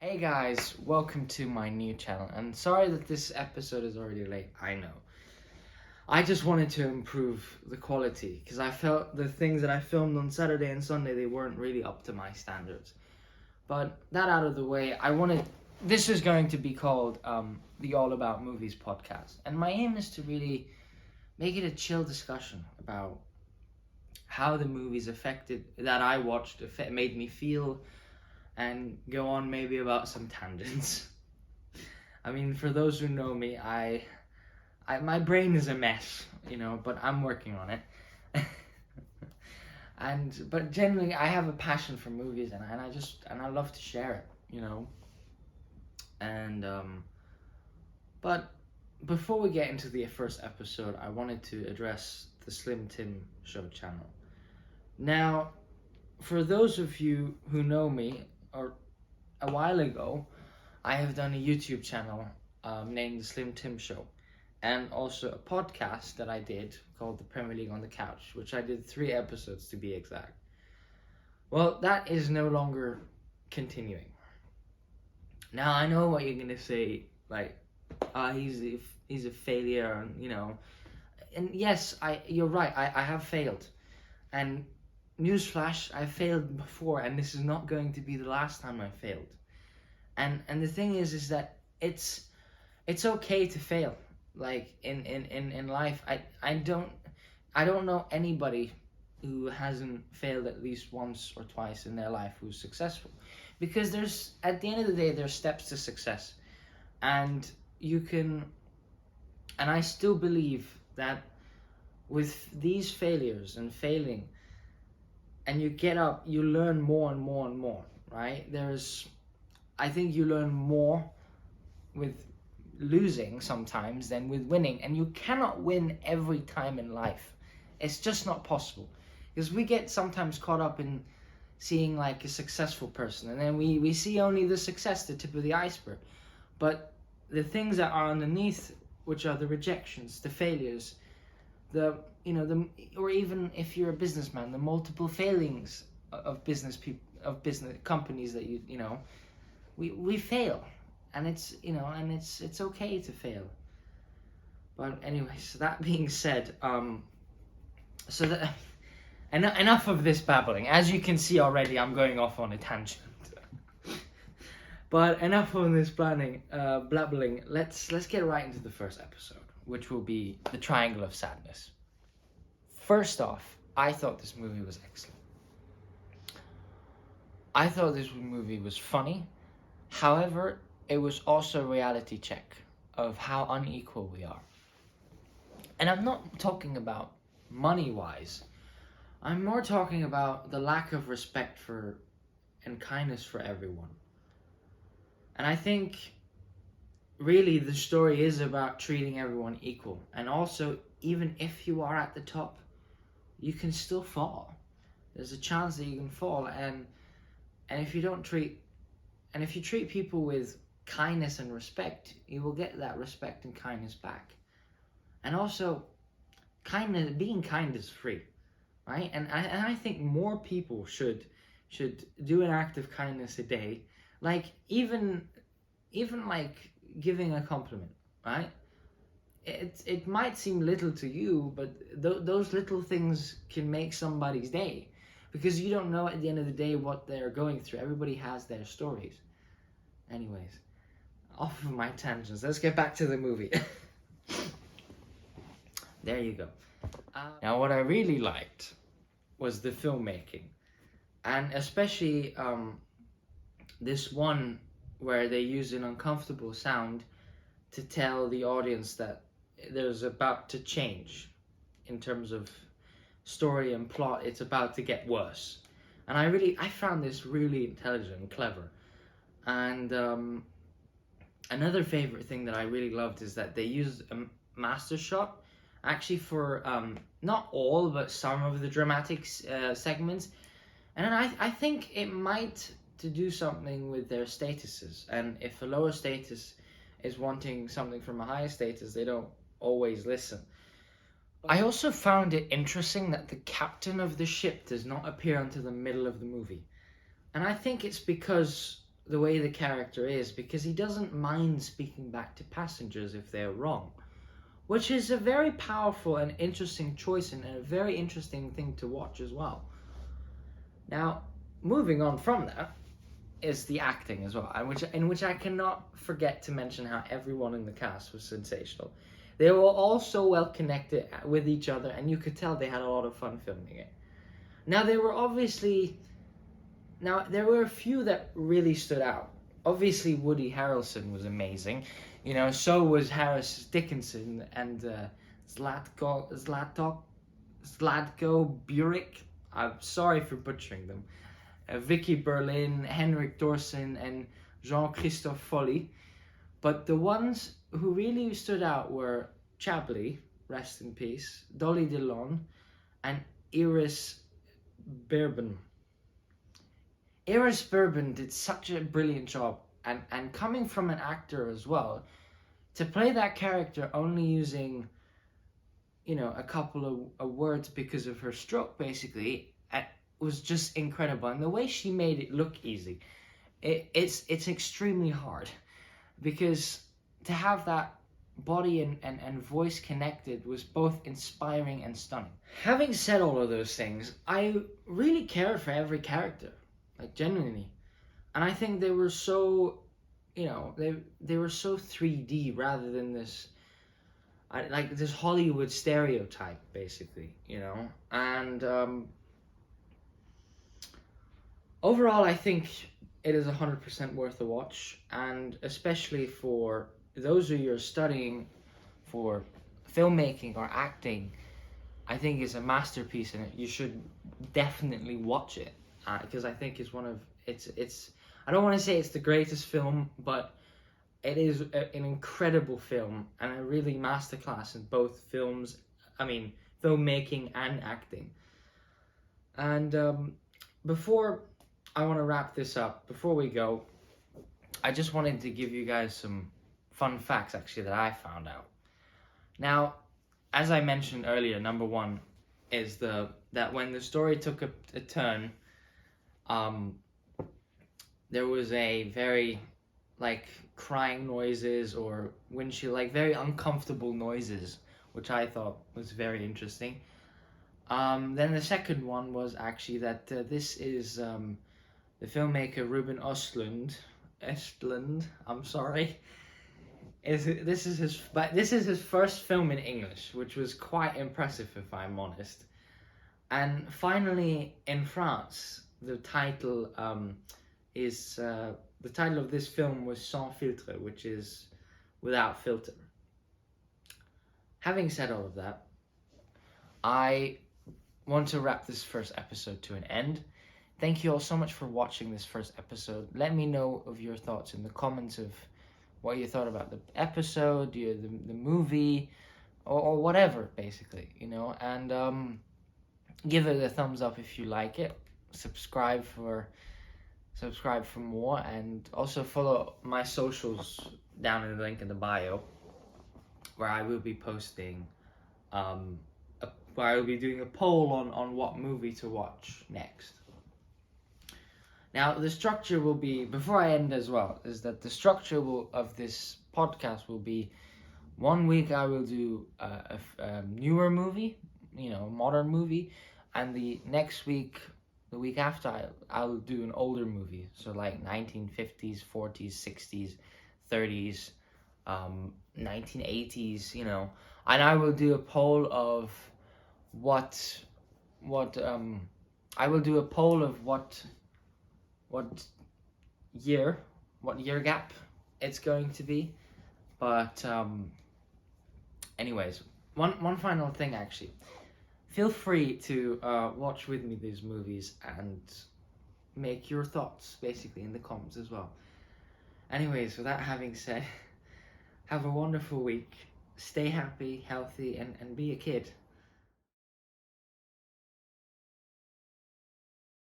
Hey guys, welcome to my new channel, and sorry that this episode is already late, I know. I just wanted to improve the quality, because I felt the things that I filmed on Saturday and Sunday, they weren't really up to my standards. But that out of the way, this is going to be called the All About Movies podcast, and my aim is to really make it a chill discussion about how the movies that I watched made me feel, and go on maybe about some tangents. I mean, for those who know me, my brain is a mess, but I'm working on it. But generally, I have a passion for movies, and I love to share it. And but before we get into the first episode, I wanted to address the Slim Tim Show channel. Now, for those of you who know me, or a while ago, I have done a YouTube channel named The Slim Tim Show, and also a podcast that I did called The Premier League on the Couch, which I did 3 episodes to be exact. Well, that is no longer continuing. Now, I know what you're gonna say, like, he's a failure, and yes, you're right, I have failed, and newsflash, I failed before, and this is not going to be the last time I failed. And the thing is that it's okay to fail. Like in life, I don't know anybody who hasn't failed at least once or twice in their life who's successful, because there's, at the end of the day, there's steps to success, and I still believe that with these failures and failing, and you get up, you learn more and more and more, right? I think you learn more with losing sometimes than with winning, and you cannot win every time in life. It's just not possible, because we get sometimes caught up in seeing like a successful person, and then we see only the success, the tip of the iceberg, but the things that are underneath, which are the rejections, the failures, or even if you're a businessman, the multiple failings of business companies that we fail, and it's okay to fail. But anyways, that being said, enough of this babbling. As you can see already, I'm going off on a tangent. But enough of this blabbling. Let's get right into the first episode, which will be the Triangle of Sadness. First off, I thought this movie was excellent. I thought this movie was funny. However, it was also a reality check of how unequal we are. And I'm not talking about money-wise. I'm more talking about the lack of respect for and kindness for everyone. And I think really the story is about treating everyone equal. And also, even if you are at the top, you can still fall. There's a chance that you can fall, and if you treat people with kindness and respect, you will get that respect and kindness back. And also, being kind is free, right? And I think more people should do an act of kindness a day, like even like giving a compliment, right? It might seem little to you, but those little things can make somebody's day, because you don't know at the end of the day what they're going through. Everybody has their stories. Anyways, off of my tangents, let's get back to the movie. There you go. Now, what I really liked was the filmmaking, and especially this one where they use an uncomfortable sound to tell the audience that there's about to change in terms of story and plot. It's about to get worse, and I found this really intelligent and clever. And another favorite thing that I really loved is that they used a master shot actually for not all but some of the dramatic segments, and I think it might to do something with their statuses, and if a lower status is wanting something from a higher status, they don't always listen. I also found it interesting that the captain of the ship does not appear until the middle of the movie. And I think it's because the way the character is, because he doesn't mind speaking back to passengers if they're wrong, which is a very powerful and interesting choice and a very interesting thing to watch as well. Now, moving on from that is the acting as well, in which I cannot forget to mention how everyone in the cast was sensational. They were all so well connected with each other, and you could tell they had a lot of fun filming it. Now, there were a few that really stood out. Obviously, Woody Harrelson was amazing. So was Harris Dickinson and Zlatko Burek. I'm sorry for butchering them. Vicky Berlin, Henrik Dorsen, and Jean-Christophe Folly. But the ones who really stood out were Chablis, rest in peace, Dolly Dillon, and Iris Berben. Iris Berben did such a brilliant job, and coming from an actor as well, to play that character only using, a couple of words because of her stroke, basically, was just incredible. And the way she made it look easy, it's extremely hard, because to have that body and voice connected was both inspiring and stunning. Having said all of those things, I really care for every character, like genuinely. And I think they were so, they were so 3D rather than this, like this Hollywood stereotype, basically, And overall, I think it is 100% worth a watch, and especially for those of you who are studying for filmmaking or acting, I think it's a masterpiece, and you should definitely watch it, because I think it's it's. I don't want to say it's the greatest film, but it is an incredible film and a really masterclass in both filmmaking and acting. And before I want to wrap this up, before we go, I just wanted to give you guys some fun facts actually that I found out. Now, as I mentioned earlier, number one is that when the story took a turn, there was a very crying noises or windshield, very uncomfortable noises, which I thought was very interesting. Then the second one was actually that this is the filmmaker Ruben Östlund. I'm sorry. This is his first film in English, which was quite impressive if I'm honest. And finally, in France, the title the title of this film was Sans Filtre, which is without filter. Having said all of that, I want to wrap this first episode to an end. Thank you all so much for watching this first episode. Let me know of your thoughts in the comments of what you thought about the episode, the movie, or whatever, basically, and give it a thumbs up if you like it. Subscribe for more, and also follow my socials down in the link in the bio, where I will be posting where I will be doing a poll on what movie to watch next. Now, the structure will be, before I end as well, is that the structure of this podcast will be, 1 week I will do a newer movie, a modern movie, and the next week, the week after, I'll do an older movie, so like 1950s, 40s, 60s, 30s, 1980s, and I will do a poll of what year gap it's going to be. But anyways, one final thing actually. Feel free to watch with me these movies and make your thoughts basically in the comments as well. Anyways, with that having said, have a wonderful week. Stay happy, healthy, and be a kid.